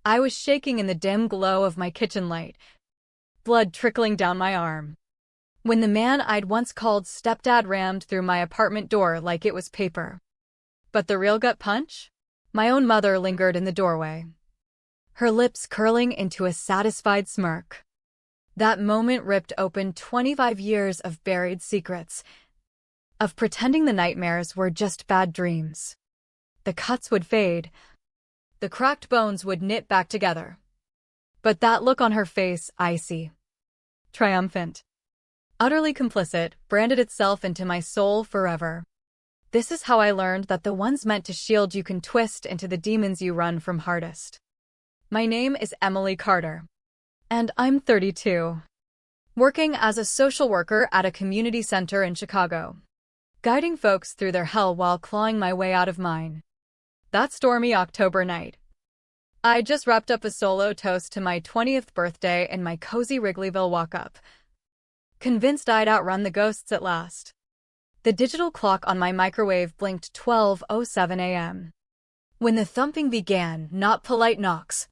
I was shaking in the dim glow of my kitchen light, blood trickling down my arm, when the man I'd once called stepdad rammed through my apartment door like it was paper. But the real gut punch? My own mother lingered in the doorway, her lips curling into a satisfied smirk. That moment ripped open 25 years of buried secrets, of pretending the nightmares were just bad dreams. The cuts would fade, the cracked bones would knit back together. But that look on her face, icy, triumphant, utterly complicit, branded itself into my soul forever. This is how I learned that the ones meant to shield you can twist into the demons you run from hardest. My name is Emily Carter, and I'm 32, working as a social worker at a community center in Chicago, guiding folks through their hell while clawing my way out of mine. That stormy October night, I just wrapped up a solo toast to my 20th birthday in my cozy Wrigleyville walk-up, convinced I'd outrun the ghosts at last. The digital clock on my microwave blinked 12:07 a.m. when the thumping began, not polite knocks,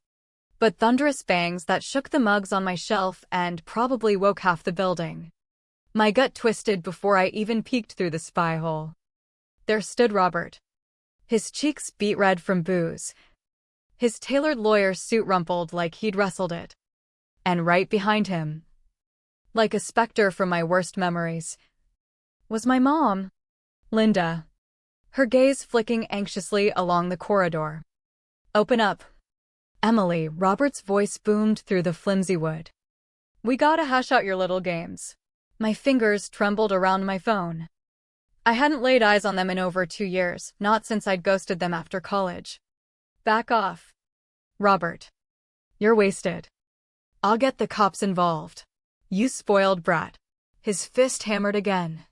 but thunderous bangs that shook the mugs on my shelf and probably woke half the building. My gut twisted before I even peeked through the spy hole. There stood Robert, his cheeks beet red from booze, his tailored lawyer suit rumpled like he'd wrestled it. And right behind him, like a specter from my worst memories, was my mom, Linda, her gaze flicking anxiously along the corridor. "Open up, Emily," Robert's voice boomed through the flimsy wood. "We gotta hash out your little games." My fingers trembled around my phone. I hadn't laid eyes on them in over 2 years, not since I'd ghosted them after college. "Back off, Robert. You're wasted. I'll get the cops involved. You spoiled brat." His fist hammered again,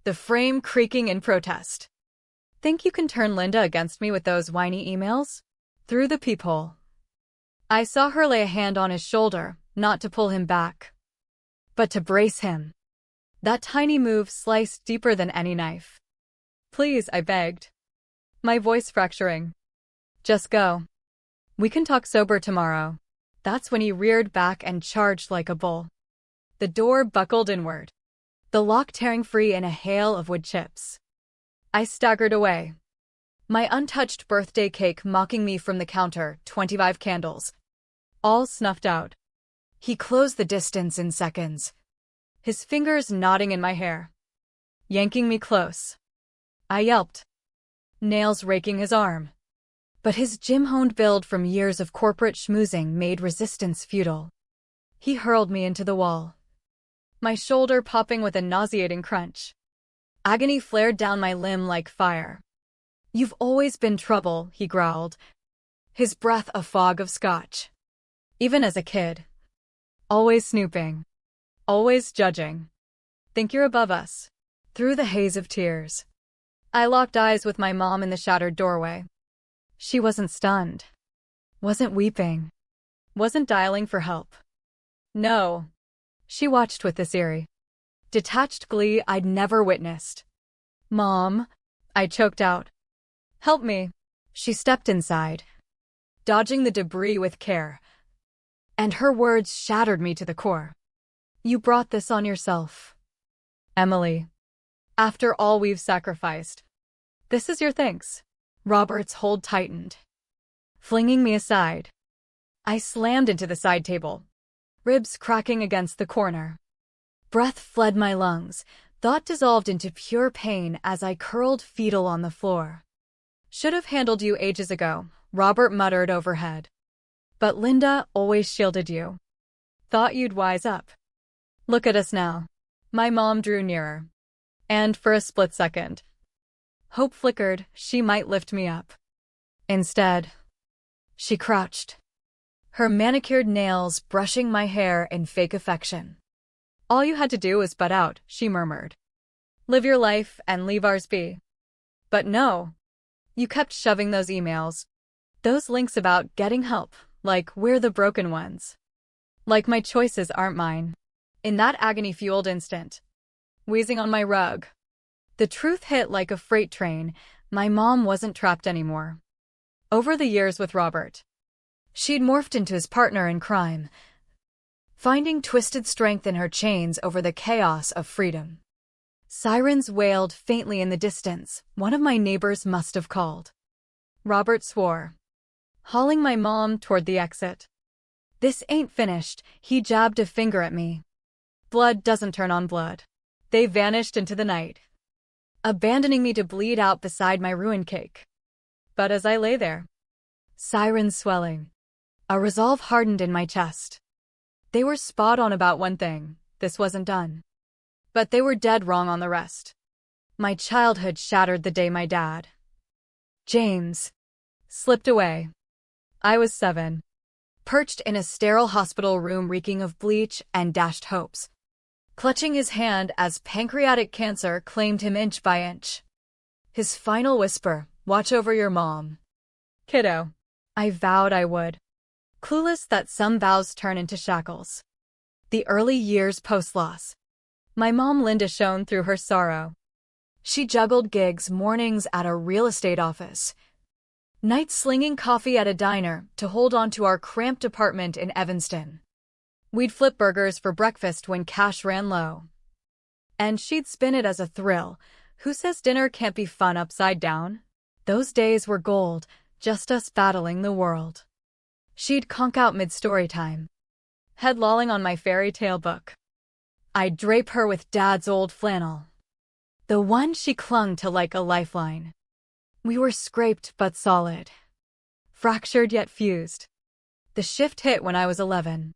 the frame creaking in protest. "Think you can turn Linda against me with those whiny emails?" Through the peephole, I saw her lay a hand on his shoulder, not to pull him back, but to brace him. That tiny move sliced deeper than any knife. "Please," I begged, my voice fracturing. "Just go. We can talk sober tomorrow." That's when he reared back and charged like a bull. The door buckled inward, the lock tearing free in a hail of wood chips. I staggered away, my untouched birthday cake mocking me from the counter, 25 candles, all snuffed out. He closed the distance in seconds, his fingers knotting in my hair, yanking me close. I yelped, nails raking his arm. But his gym-honed build from years of corporate schmoozing made resistance futile. He hurled me into the wall, my shoulder popping with a nauseating crunch. Agony flared down my limb like fire. "You've always been trouble," he growled, his breath a fog of scotch. "Even as a kid. Always snooping. Always judging. Think you're above us." Through the haze of tears, I locked eyes with my mom in the shattered doorway. She wasn't stunned, wasn't weeping, wasn't dialing for help. No. She watched with this eerie, detached glee I'd never witnessed. "Mom," I choked out. "Help me." She stepped inside, dodging the debris with care, and her words shattered me to the core. "You brought this on yourself, Emily. After all we've sacrificed, this is your thanks." Robert's hold tightened, flinging me aside. I slammed into the side table, ribs cracking against the corner. Breath fled my lungs, thought dissolved into pure pain as I curled fetal on the floor. "Should have handled you ages ago," Robert muttered overhead. "But Linda always shielded you. Thought you'd wise up. Look at us now." My mom drew nearer, and for a split second, hope flickered she might lift me up. Instead, she crouched, her manicured nails brushing my hair in fake affection. "All you had to do was butt out," she murmured. "Live your life and leave ours be." But no. You kept shoving those emails, those links about getting help, like we're the broken ones. Like my choices aren't mine. In that agony-fueled instant, wheezing on my rug, the truth hit like a freight train. My mom wasn't trapped anymore. Over the years with Robert, She'd morphed into his partner in crime, finding twisted strength in her chains over the chaos of freedom. Sirens wailed faintly in the distance. One of my neighbors must have called. Robert swore, hauling my mom toward the exit. This ain't finished, he jabbed a finger at me. Blood doesn't turn on blood. They vanished into the night, abandoning me to bleed out beside my ruined cake. But as I lay there, sirens swelling, a resolve hardened in my chest. They were spot on about one thing, this wasn't done. But they were dead wrong on the rest. My childhood shattered the day my dad, James, slipped away. I was 7, perched in a sterile hospital room reeking of bleach and dashed hopes, clutching his hand as pancreatic cancer claimed him inch by inch. His final whisper, "Watch over your mom, kiddo." I vowed I would, clueless that some vows turn into shackles. The early years post-loss. My mom Linda shone through her sorrow. She juggled gigs, mornings at a real estate office, nights slinging coffee at a diner to hold on to our cramped apartment in Evanston. We'd flip burgers for breakfast when cash ran low, and she'd spin it as a thrill. Who says dinner can't be fun upside down? Those days were gold, just us battling the world. She'd conk out mid-story time, head lolling on my fairy tale book. I'd drape her with Dad's old flannel, the one she clung to like a lifeline. We were scraped but solid, fractured yet fused. The shift hit when I was 11.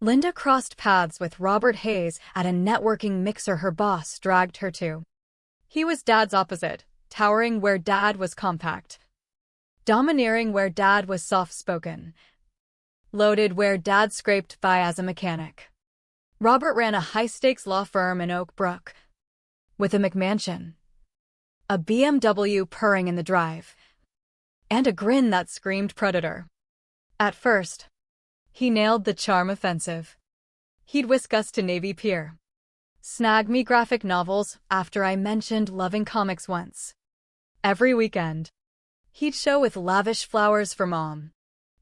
Linda crossed paths with Robert Hayes at a networking mixer her boss dragged her to. He was Dad's opposite, towering where Dad was compact, domineering where Dad was soft-spoken, loaded where Dad scraped by as a mechanic. Robert ran a high-stakes law firm in Oak Brook, with a McMansion, a BMW purring in the drive, and a grin that screamed predator. At first, he nailed the charm offensive. He'd whisk us to Navy Pier, snag me graphic novels after I mentioned loving comics once. Every weekend, he'd show with lavish flowers for Mom,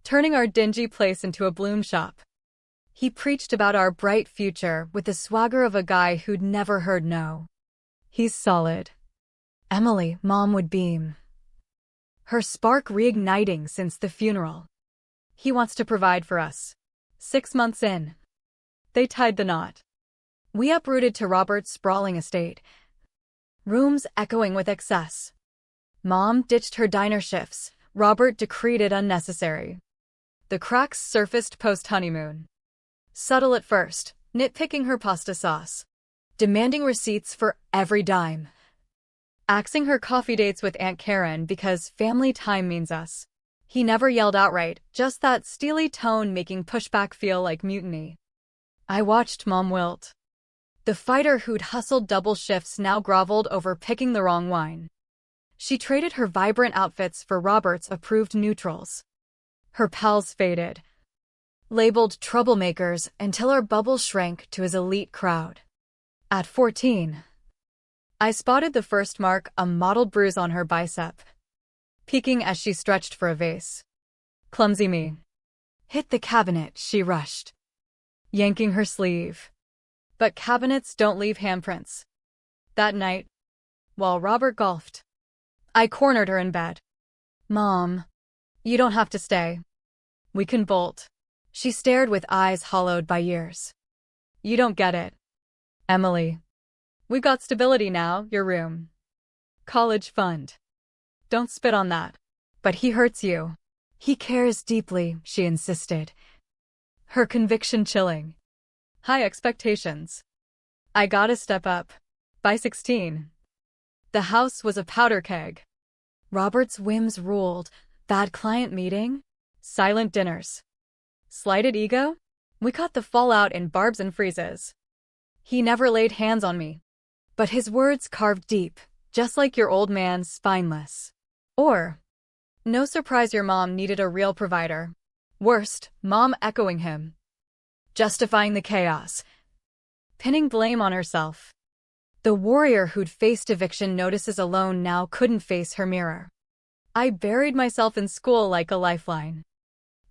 turning our dingy place into a bloom shop. He preached about our bright future with the swagger of a guy who'd never heard no. He's solid. Emily, Mom would beam, her spark reigniting since the funeral. He wants to provide for us. 6 months in, they tied the knot. We uprooted to Robert's sprawling estate, rooms echoing with excess. Mom ditched her diner shifts. Robert decreed it unnecessary. The cracks surfaced post-honeymoon. Subtle at first, nitpicking her pasta sauce, demanding receipts for every dime, axing her coffee dates with Aunt Karen because family time means us. He never yelled outright, just that steely tone making pushback feel like mutiny. I watched Mom wilt. The fighter who'd hustled double shifts now groveled over picking the wrong wine. She traded her vibrant outfits for Robert's approved neutrals. Her pals faded, labeled troublemakers until our bubble shrank to his elite crowd. At 14, I spotted the first mark, a mottled bruise on her bicep, peeking as she stretched for a vase. Clumsy me. Hit the cabinet, she rushed, yanking her sleeve. But cabinets don't leave handprints. That night, while Robert golfed, I cornered her in bed. Mom, you don't have to stay. We can bolt. She stared with eyes hollowed by years. You don't get it, Emily. We've got stability now, your room, college fund. Don't spit on that. But he hurts you. He cares deeply, she insisted, her conviction chilling. High expectations. I gotta step up. By 16, the house was a powder keg. Robert's whims ruled. Bad client meeting, silent dinners. Slighted ego? We caught the fallout in barbs and freezes. He never laid hands on me, but his words carved deep, just like your old man's spineless. Or, no surprise your mom needed a real provider. Worst, Mom echoing him, justifying the chaos, pinning blame on herself. The warrior who'd faced eviction notices alone now couldn't face her mirror. I buried myself in school like a lifeline,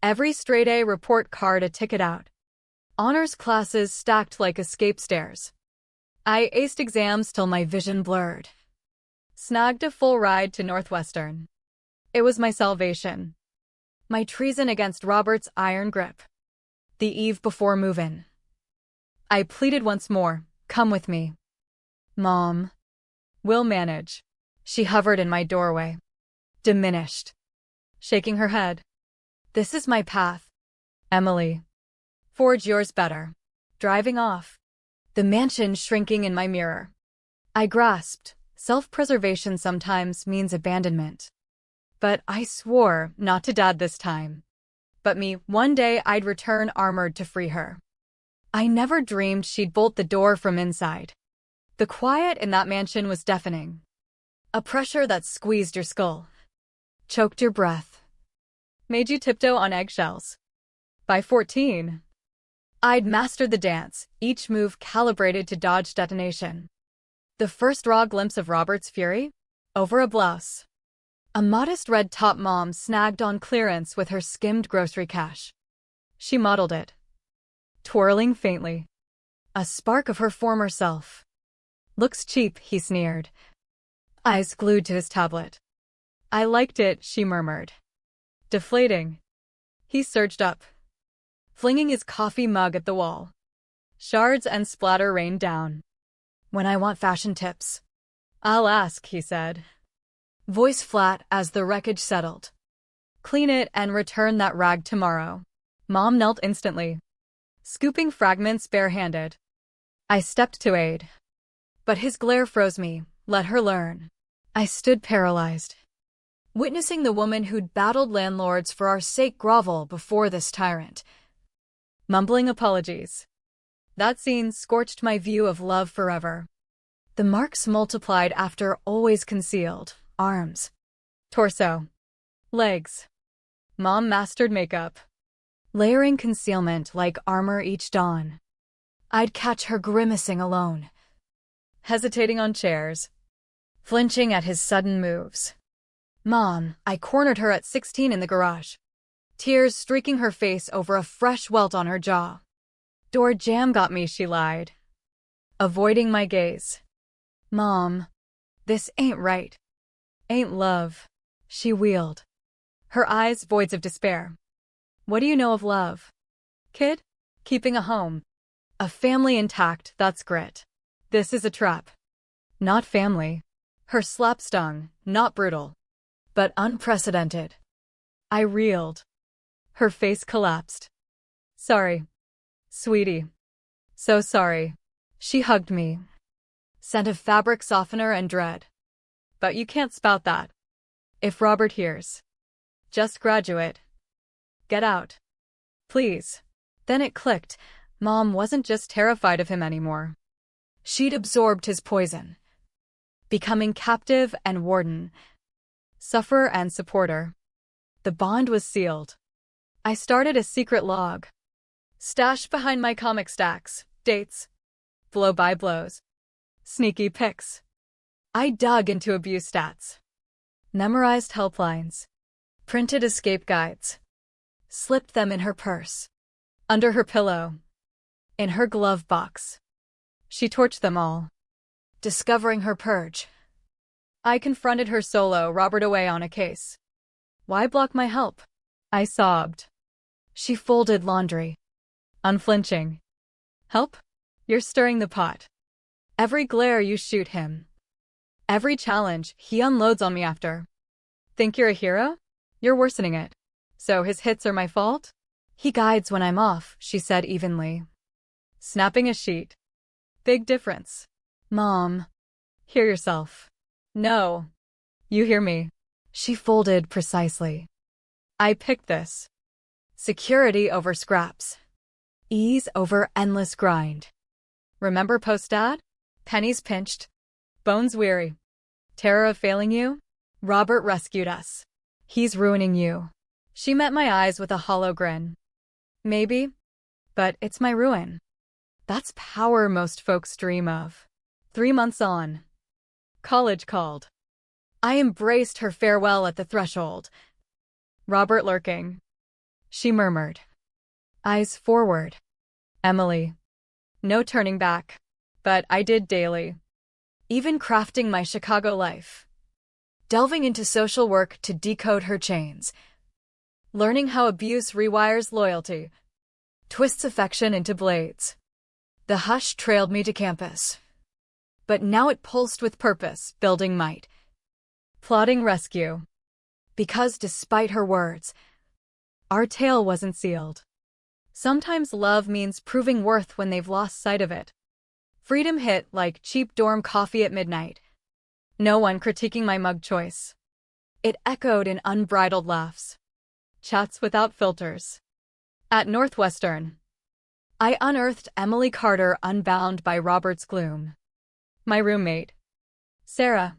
Every straight-A report card a ticket out. Honors classes stacked like escape stairs. I aced exams till my vision blurred. Snagged a full ride to Northwestern. It was my salvation. My treason against Robert's iron grip. The eve before move-in. I pleaded once more, come with me. Mom. We'll manage. She hovered in my doorway. Diminished. Shaking her head. This is my path. Emily. Forge yours better. Driving off. The mansion shrinking in my mirror. I grasped. Self-preservation sometimes means abandonment. But I swore not to Dad this time. But me, one day I'd return armored to free her. I never dreamed she'd bolt the door from inside. The quiet in that mansion was deafening. A pressure that squeezed your skull. Choked your breath. Made you tiptoe on eggshells. By 14, I'd mastered the dance, each move calibrated to dodge detonation. The first raw glimpse of Robert's fury? Over a blouse. A modest red top Mom snagged on clearance with her skimmed grocery cash. She modeled it. Twirling faintly. A spark of her former self. Looks cheap, he sneered. Eyes glued to his tablet. I liked it, she murmured. Deflating. He surged up, flinging his coffee mug at the wall. Shards and splatter rained down. When I want fashion tips, I'll ask, he said. Voice flat as the wreckage settled. Clean it and return that rag tomorrow. Mom knelt instantly, scooping fragments barehanded. I stepped to aid. But his glare froze me. Let her learn. I stood paralyzed, witnessing the woman who'd battled landlords for our sake grovel before this tyrant. Mumbling apologies. That scene scorched my view of love forever. The marks multiplied after always concealed. Arms. Torso. Legs. Mom mastered makeup. Layering concealment like armor each dawn. I'd catch her grimacing alone. Hesitating on chairs. Flinching at his sudden moves. Mom, I cornered her at 16 in the garage. Tears streaking her face over a fresh welt on her jaw. Door jam got me, she lied. Avoiding my gaze. Mom, this ain't right. Ain't love. She wheeled. Her eyes voids of despair. What do you know of love? Kid? Keeping a home. A family intact, that's grit. This is a trap. Not family. Her slap stung, not brutal, but unprecedented. I reeled. Her face collapsed. Sorry. Sweetie. So sorry. She hugged me. Scent of fabric softener and dread. But you can't spout that. If Robert hears. Just graduate. Get out. Please. Then it clicked. Mom wasn't just terrified of him anymore. She'd absorbed his poison. Becoming captive and warden. Sufferer and supporter. The bond was sealed. I started a secret log. Stashed behind my comic stacks. Dates. Blow-by-blows. Sneaky pics. I dug into abuse stats. Memorized helplines. Printed escape guides. Slipped them in her purse. Under her pillow. In her glove box. She torched them all. Discovering her purge. I confronted her solo, Robert away on a case. Why block my help? I sobbed. She folded laundry. Unflinching. Help? You're stirring the pot. Every glare you shoot him. Every challenge he unloads on me after. Think you're a hero? You're worsening it. So his hits are my fault? He guides when I'm off, she said evenly. Snapping a sheet. Big difference. Mom. Hear yourself. No. You hear me. She folded precisely. I picked this. Security over scraps. Ease over endless grind. Remember post-dad? Pennies pinched. Bones weary. Terror of failing you? Robert rescued us. He's ruining you. She met my eyes with a hollow grin. Maybe. But it's my ruin. That's power most folks dream of. 3 months on. College called. I embraced her farewell at the threshold. Robert lurking. She murmured. Eyes forward. Emily. No turning back. But I did daily. Even crafting my Chicago life. Delving into social work to decode her chains. Learning how abuse rewires loyalty. Twists affection into blades. The hush trailed me to campus. But now it pulsed with purpose, building might. Plotting rescue. Because despite her words, our tale wasn't sealed. Sometimes love means proving worth when they've lost sight of it. Freedom hit like cheap dorm coffee at midnight. No one critiquing my mug choice. It echoed in unbridled laughs. Chats without filters. At Northwestern, I unearthed Emily Carter unbound by Robert's gloom. My roommate, Sarah,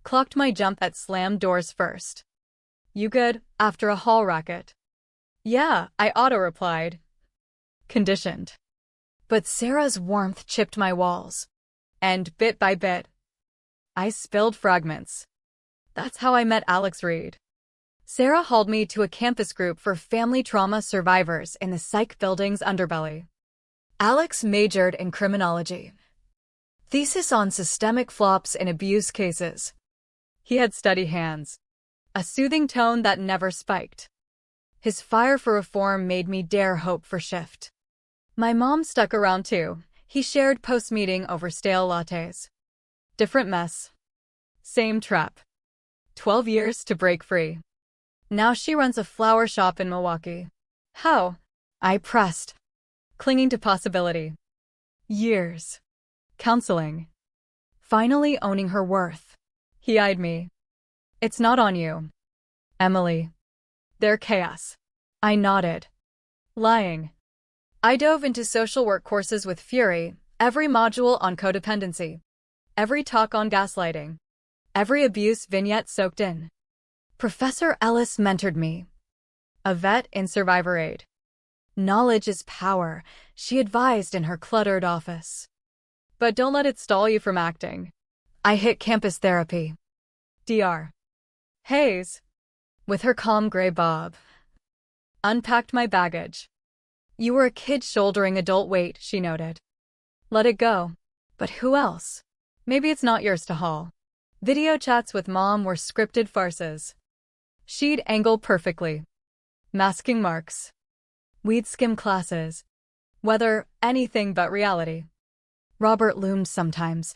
clocked my jump at slammed doors first. You good, after a hall racket? Yeah, I auto-replied. Conditioned. But Sarah's warmth chipped my walls. And bit by bit, I spilled fragments. That's how I met Alex Reed. Sarah hauled me to a campus group for family trauma survivors in the psych building's underbelly. Alex majored in criminology. Thesis on systemic flops in abuse cases. He had steady hands. A soothing tone that never spiked. His fire for reform made me dare hope for shift. My mom stuck around too. He shared post-meeting over stale lattes. Different mess. Same trap. 12 years to break free. Now she runs a flower shop in Milwaukee. How? I pressed, clinging to possibility. Years. Counseling. Finally owning her worth. He eyed me. It's not on you, Emily. They're chaos. I nodded. Lying. I dove into social work courses with fury, every module on codependency. Every talk on gaslighting. Every abuse vignette soaked in. Professor Ellis mentored me. A vet in Survivor Aid. Knowledge is power, she advised in her cluttered office. But don't let it stall you from acting. I hit campus therapy. Dr. Hayes, with her calm gray bob, unpacked my baggage. You were a kid shouldering adult weight, she noted. Let it go. But who else? Maybe it's not yours to haul. Video chats with mom were scripted farces. She'd angle perfectly. Masking marks. We'd skim classes. Whether anything but reality. Robert loomed sometimes.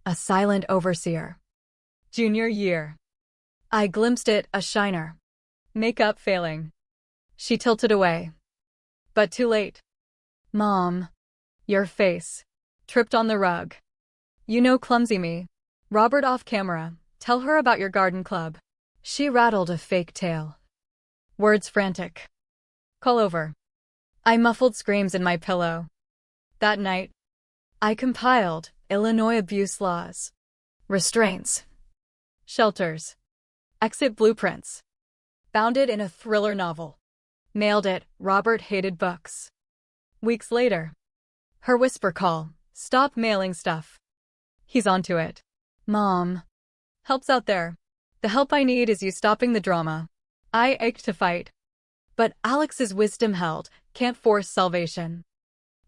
A silent overseer. Junior year. I glimpsed it, a shiner. Makeup failing. She tilted away. But too late. Mom. Your face. Tripped on the rug. You know clumsy me. Robert off camera. Tell her about your garden club. She rattled a fake tale. Words frantic. Call over. I muffled screams in my pillow. That night, I compiled Illinois abuse laws. Restraints. Shelters. Exit blueprints. Bound it in a thriller novel. Mailed it, Robert hated books. Weeks later. Her whisper call. Stop mailing stuff. He's onto it. Mom. Help's out there. The help I need is you stopping the drama. I ached to fight. But Alex's wisdom held, can't force salvation.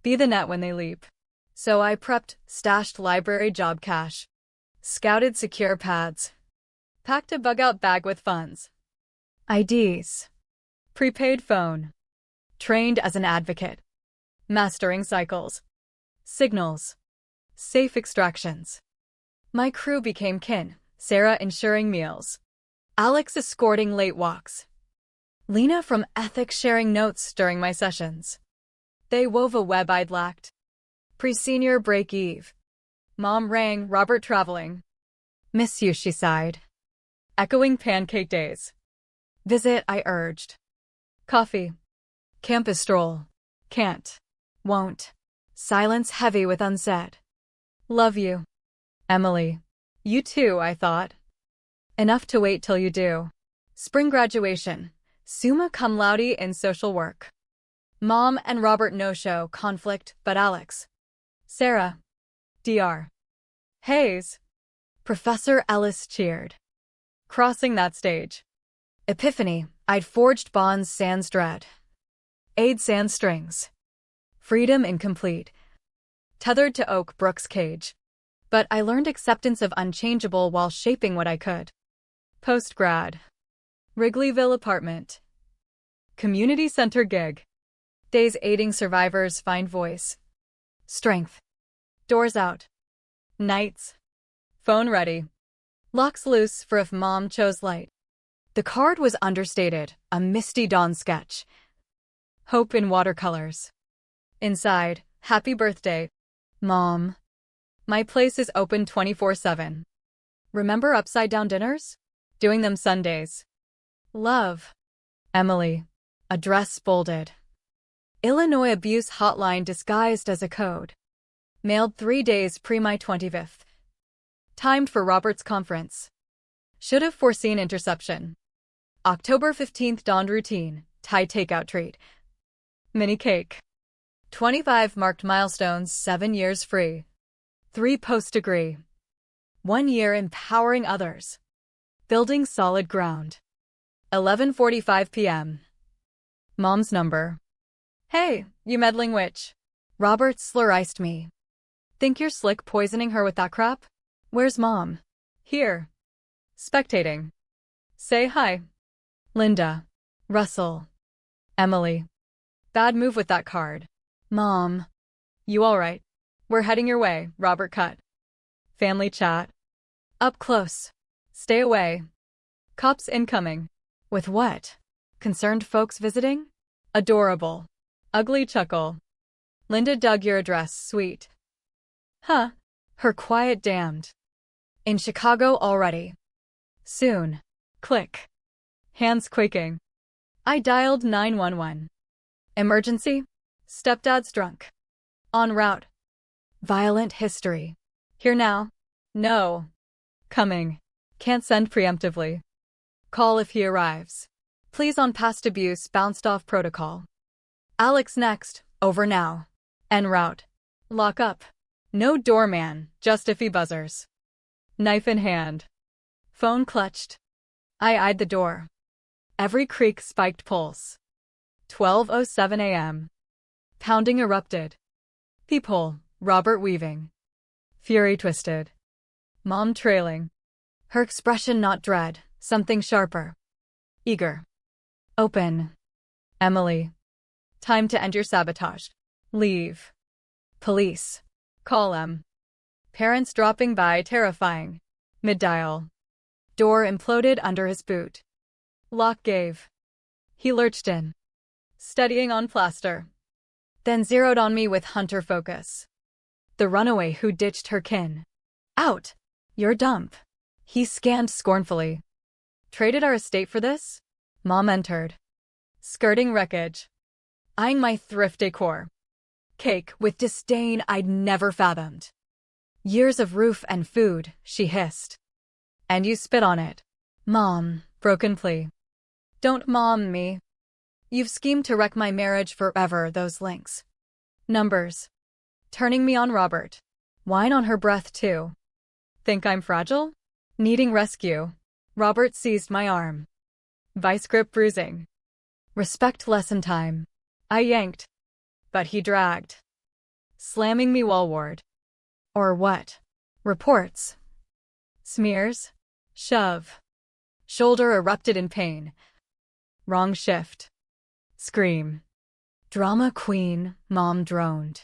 Be the net when they leap. So I prepped, stashed library job cash. Scouted secure pads. Packed a bug-out bag with funds. IDs. Prepaid phone. Trained as an advocate. Mastering cycles. Signals. Safe extractions. My crew became kin, Sarah ensuring meals. Alex escorting late walks. Lena from ethics sharing notes during my sessions. They wove a web I'd lacked. Pre-senior break eve. Mom rang, Robert traveling. Miss you, she sighed. Echoing pancake days. Visit, I urged. Coffee. Campus stroll. Can't. Won't. Silence heavy with unsaid. Love you. Emily. You too, I thought. Enough to wait till you do. Spring graduation. Summa cum laude in social work. Mom and Robert no-show, conflict, but Alex. Sarah. Dr. Hayes. Professor Ellis cheered. Crossing that stage. Epiphany, I'd forged bonds sans dread. Aid sans strings. Freedom incomplete. Tethered to Oak Brook's cage. But I learned acceptance of unchangeable while shaping what I could. Post-grad. Wrigleyville apartment. Community center gig. Days aiding survivors find voice. Strength. Doors out. Nights. Phone ready. Locks loose for if mom chose light. The card was understated, a misty dawn sketch. Hope in watercolors. Inside, happy birthday, Mom. My place is open 24/7. Remember upside-down dinners? Doing them Sundays. Love. Emily. Address bolded. Illinois abuse hotline disguised as a code. Mailed 3 days pre my 25th. Timed for Robert's conference. Should have foreseen interception. October 15th dawned routine, Thai takeout treat. Mini cake. 25 marked milestones, 7 years free. 3 post-degree. 1 year empowering others. Building solid ground. 11:45 p.m. Mom's number. Hey, you meddling witch. Robert slur-iced me. Think you're slick poisoning her with that crap? Where's Mom? Here. Spectating. Say hi. Linda. Russell. Emily. Bad move with that card. Mom. You alright? We're heading your way, Robert cut. Family chat. Up close. Stay away. Cops incoming. With what? Concerned folks visiting? Adorable. Ugly chuckle. Linda dug your address, sweet. Huh. Her quiet damned. In Chicago already. Soon. Click. Hands quaking. I dialed 911. Emergency? Stepdad's drunk. En route. Violent history. Here now? No. Coming. Can't send preemptively. Call if he arrives. Please on past abuse bounced off protocol. Alex next. Over now. En route. Lock up. No doorman, just if he buzzers. Knife in hand. Phone clutched. I eyed the door. Every creak spiked pulse. 12:07 a.m. Pounding erupted. Peephole, Robert weaving. Fury twisted. Mom trailing. Her expression not dread, something sharper. Eager. Open. Emily. Time to end your sabotage. Leave. Police. Call em. Parents dropping by terrifying. Mid-dial. Door imploded under his boot. Lock gave. He lurched in. Steadying on plaster. Then zeroed on me with hunter focus. The runaway who ditched her kin. Out! Your dump. He scanned scornfully. Traded our estate for this? Mom entered. Skirting wreckage. Eyeing my thrift decor. Cake with disdain I'd never fathomed. Years of roof and food, she hissed. And you spit on it. Mom, broken plea. Don't mom me. You've schemed to wreck my marriage forever, those links. Numbers. Turning me on Robert. Wine on her breath too. Think I'm fragile? Needing rescue. Robert seized my arm. Vice grip bruising. Respect lesson time. I yanked. But he dragged. Slamming me wallward. Or what? Reports. Smears. Shove. Shoulder erupted in pain. Wrong shift. Scream. Drama queen, Mom droned.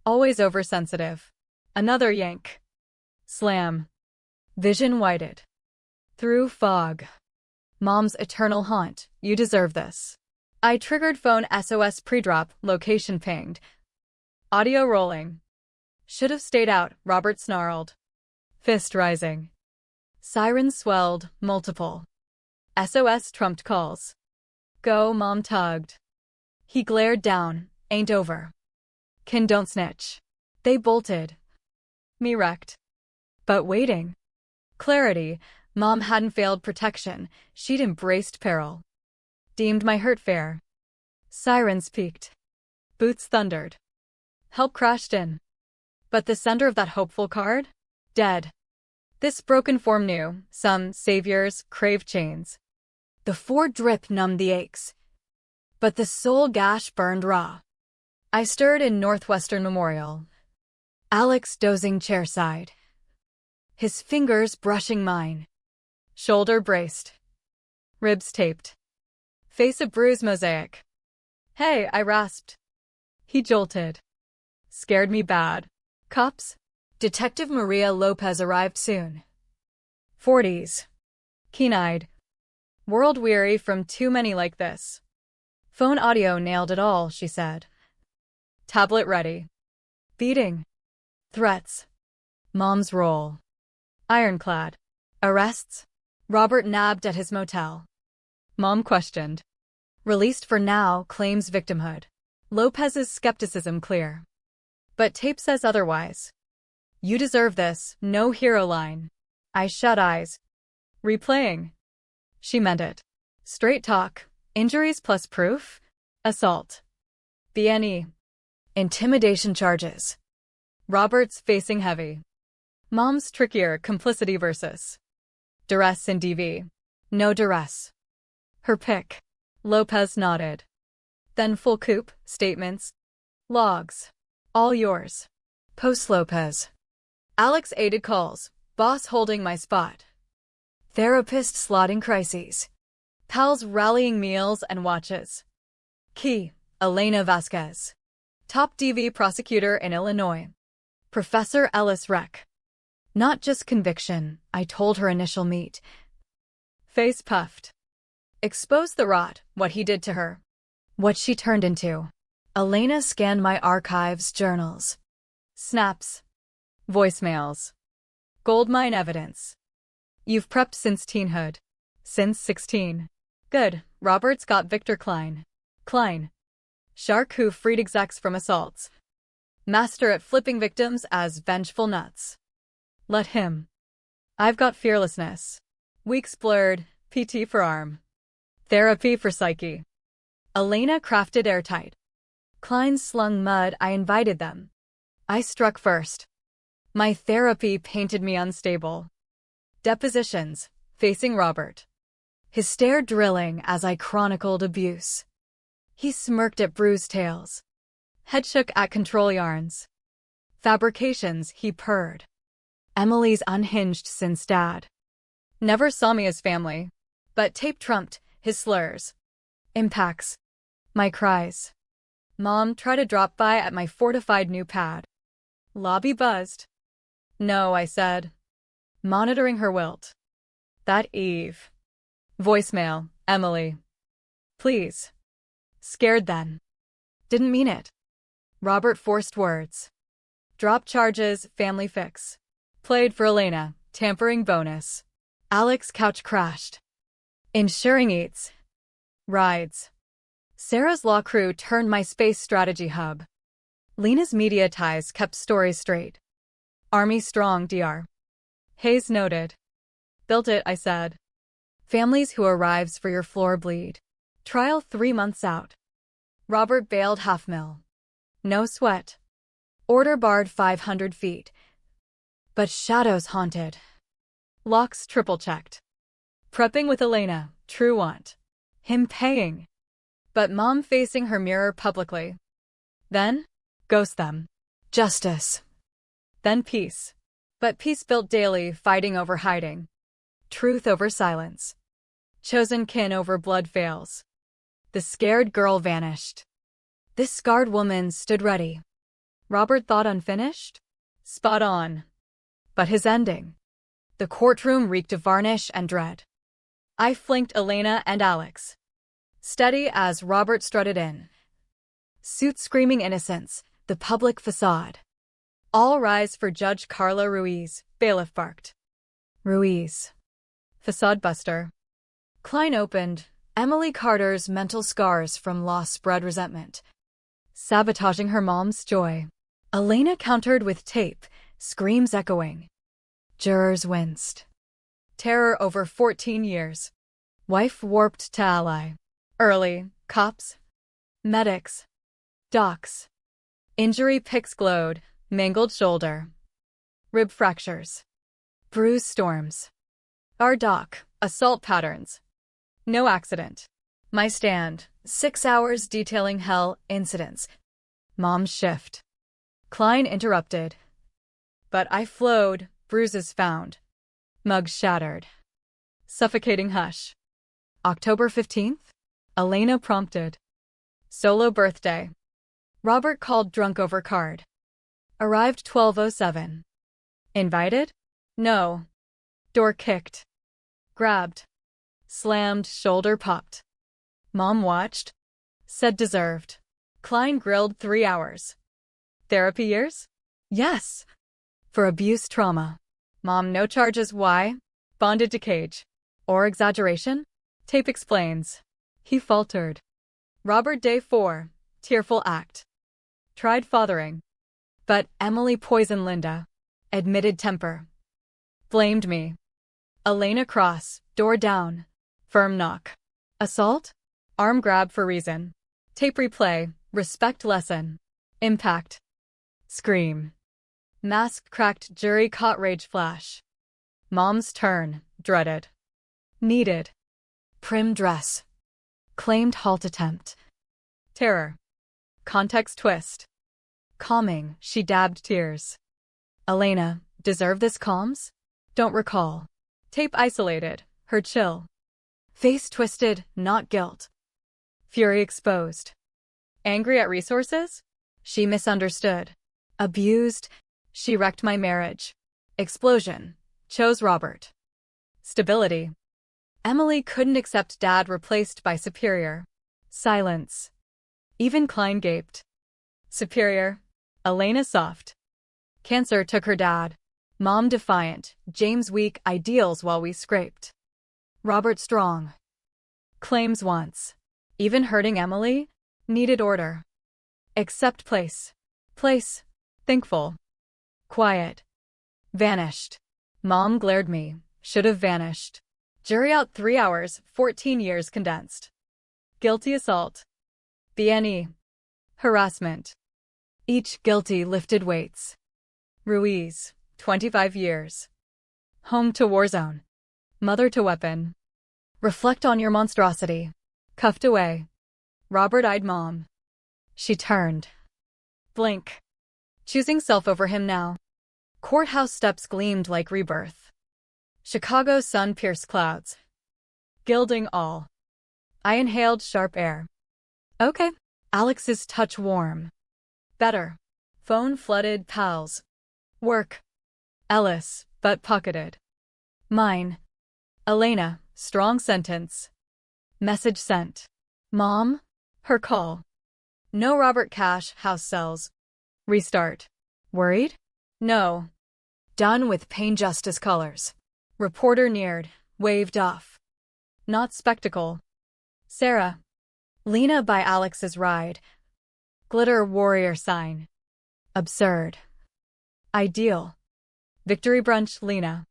Always oversensitive. Another yank. Slam. Vision whited. Through fog. Mom's eternal haunt, you deserve this. I triggered phone SOS pre-drop, location pinged. Audio rolling. Should have stayed out, Robert snarled. Fist rising. Sirens swelled, multiple. SOS trumped calls. Go, Mom tugged. He glared down, ain't over. Kin don't snitch. They bolted. Me wrecked. But waiting. Clarity, Mom hadn't failed protection, she'd embraced peril. Deemed my hurt fair. Sirens peaked. Boots thundered. Help crashed in. But the sender of that hopeful card? Dead. This broken form knew, some saviors crave chains. The fore drip numbed the aches, but the soul gash burned raw. I stirred in Northwestern Memorial. Alex dozing chairside, his fingers brushing mine. Shoulder braced, ribs taped, face a bruise mosaic. Hey, I rasped. He jolted. Scared me bad. Cops? Detective Maria Lopez arrived soon. 40s. Keen-eyed. World-weary from too many like this. Phone audio nailed it all, she said. Tablet ready. Beating. Threats. Mom's role. Ironclad. Arrests. Robert nabbed at his motel. Mom questioned. Released for now, claims victimhood. Lopez's skepticism clear. But tape says otherwise. You deserve this, no hero line. I shut eyes. Replaying. She meant it. Straight talk. Injuries plus proof? Assault. BNE. Intimidation charges. Robert's facing heavy. Mom's trickier, complicity versus duress in DV. No duress. Her pick. Lopez nodded. Then full coupe, statements. Logs. All yours. Post Lopez. Alex aided calls, boss holding my spot. Therapist slotting crises. Pals rallying meals and watches. Key, Elena Vasquez. Top DV prosecutor in Illinois. Professor Ellis Rec. Not just conviction, I told her initial meet. Face puffed. Expose the rot, what he did to her. What she turned into. Elena scanned my archives, journals. Snaps. Voicemails. Goldmine evidence. You've prepped since teenhood. Since 16. Good, Robert's got Victor Klein. Klein. Shark who freed execs from assaults. Master at flipping victims as vengeful nuts. Let him. I've got fearlessness. Weeks blurred, PT for arm. Therapy for psyche. Elena crafted airtight. Klein slung mud, I invited them. I struck first. My therapy painted me unstable. Depositions, facing Robert. His stare drilling as I chronicled abuse. He smirked at bruised tails. Head shook at control yarns. Fabrications, he purred. Emily's unhinged since dad. Never saw me as family. But tape trumped his slurs. Impacts. My cries. Mom tried to drop by at my fortified new pad. Lobby buzzed. No, I said. Monitoring her wilt. That Eve. Voicemail, Emily. Please. Scared then. Didn't mean it. Robert forced words. Drop charges, family fix. Played for Elena, tampering bonus. Alex couch crashed. Insuring eats. Rides. Sarah's law crew turned my space strategy hub. Lena's media ties kept stories straight. Army strong, DR. Hayes noted. Built it, I said. Families who arrives for your floor bleed. Trial 3 months out. Robert bailed $500,000. No sweat. Order barred 500 feet. But shadows haunted. Locks triple-checked. Prepping with Elena, true want. Him paying. But mom facing her mirror publicly. Then, ghost them. Justice. Then peace. But peace built daily, fighting over hiding. Truth over silence. Chosen kin over blood fails. The scared girl vanished. This scarred woman stood ready. Robert thought unfinished? Spot on. But his ending. The courtroom reeked of varnish and dread. I flanked Elena and Alex. Steady as Robert strutted in. Suit screaming innocence, the public facade. All rise for Judge Carla Ruiz, bailiff barked. Ruiz. Facade buster. Klein opened, Emily Carter's mental scars from loss spread resentment. Sabotaging her mom's joy. Elena countered with tape, screams echoing. Jurors winced. Terror over 14 years. Wife warped to ally. Early, cops. Medics. Docs. Injury pics glowed, mangled shoulder. Rib fractures. Bruise storms. Our doc, assault patterns. No accident. My stand. 6 hours detailing hell incidents. Mom's shift. Klein interrupted. But I flowed, bruises found. Mugs shattered. Suffocating hush. October 15th? Elena prompted. Solo birthday. Robert called drunk over card. Arrived 12:07. Invited? No. Door kicked. Grabbed. Slammed, shoulder popped. Mom watched. Said deserved. Klein grilled 3 hours. Therapy years? Yes. For abuse trauma. Mom no charges why? Bonded to cage. Or exaggeration? Tape explains. He faltered. Robert day 4. Tearful act. Tried fathering. But Emily poisoned Linda. Admitted temper. Blamed me. Elena cross, door down. Firm knock. Assault? Arm grab for reason. Tape replay, respect lesson. Impact. Scream. Mask cracked, jury caught, rage flash. Mom's turn, dreaded. Needed. Prim dress. Claimed halt attempt. Terror. Context twist. Calming, she dabbed tears. Elena, deserve this calms? Don't recall. Tape isolated, her chill. Face twisted, not guilt. Fury exposed. Angry at resources? She misunderstood. Abused? She wrecked my marriage. Explosion. Chose Robert. Stability. Emily couldn't accept dad replaced by superior. Silence. Even Klein gaped. Superior. Elena soft. Cancer took her dad. Mom defiant. James weak. Ideals while we scraped. Robert strong. Claims once. Even hurting Emily? Needed order. Accept place. Place. Thankful. Quiet. Vanished. Mom glared me. Should have vanished. Jury out 3 hours, 14 years condensed. Guilty assault. BNE. Harassment. Each guilty lifted weights. Ruiz, 25 years. Home to war zone. Mother to weapon. Reflect on your monstrosity. Cuffed away. Robert eyed mom. She turned. Blink. Choosing self over him now. Courthouse steps gleamed like rebirth. Chicago's sun pierced clouds. Gilding all. I inhaled sharp air. Okay. Alex's touch warm. Better. Phone flooded pals. Work. Ellis, but pocketed. Mine. Elena, strong sentence. Message sent. Mom? Her call. No Robert Cash, house sells. Restart. Worried? No. Done with pain justice colors. Reporter neared, waved off. Not spectacle. Sarah. Lena by Alex's ride. Glitter warrior sign. Absurd. Ideal. Victory brunch Lena.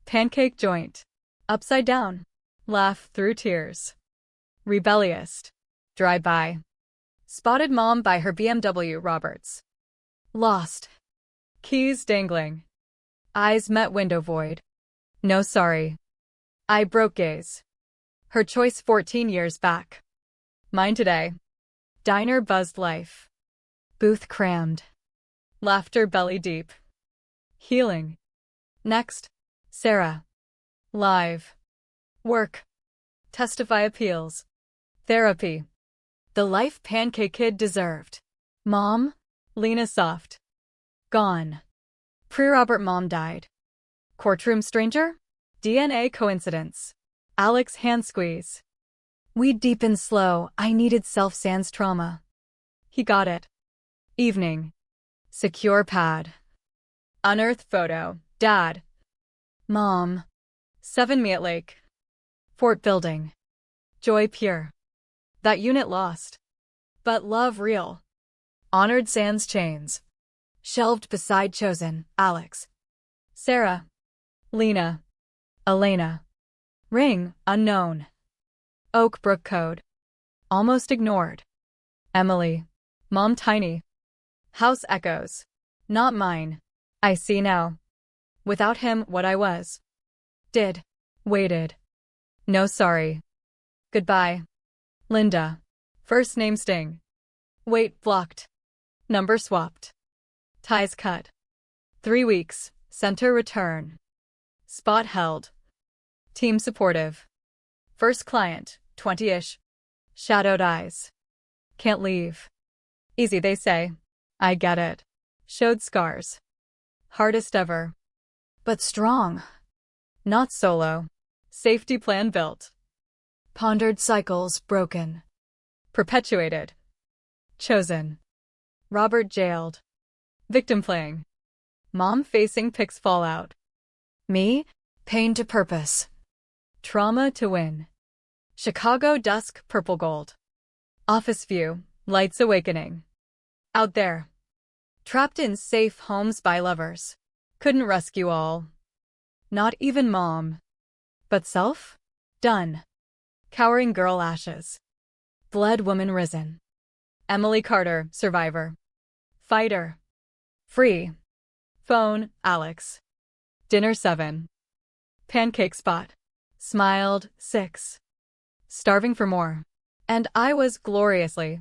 Pancake joint. Upside down. Laugh through tears. Rebellious. Drive by. Spotted mom by her BMW Roberts. Lost. Keys dangling. Eyes met window void. No sorry. I broke gaze. Her choice 14 years back. Mine today. Diner buzzed life. Booth crammed. Laughter belly deep. Healing. Next. Sarah. Live. Work. Testify appeals. Therapy. The life Pancake Kid deserved. Mom? Lena soft. Gone. Pre-Robert mom died. Courtroom stranger? DNA coincidence. Alex hand squeeze. Weed deep and slow, I needed self-sans trauma. He got it. Evening. Secure pad. Unearthed photo. Dad. Mom. 7 me at Lake. Fort building. Joy pure. That unit lost. But love real. Honored sans chains. Shelved beside chosen, Alex. Sarah. Lena. Elena. Ring, unknown. Oak Brook code. Almost ignored. Emily. Mom tiny. House echoes. Not mine. I see now. Without him, what I was. Did. Waited. No sorry. Goodbye. Linda. First name Sting. Weight blocked. Number swapped. Ties cut. 3 weeks. Center return. Spot held. Team supportive. First client, 20-ish. Shadowed eyes. Can't leave. Easy, they say. I get it. Showed scars. Hardest ever. But strong. Not solo. Safety plan built. Pondered cycles broken. Perpetuated. Chosen. Robert jailed. Victim playing. Mom facing Pix fallout. Me, pain to purpose. Trauma to win. Chicago dusk purple gold. Office view, lights awakening. Out there. Trapped in safe homes by lovers. Couldn't rescue all. Not even mom. But self? Done. Cowering girl ashes. Bled woman risen. Emily Carter, survivor. Fighter. Free. Phone, Alex. Dinner 7. Pancake spot. Smiled, 6. Starving for more. And I was gloriously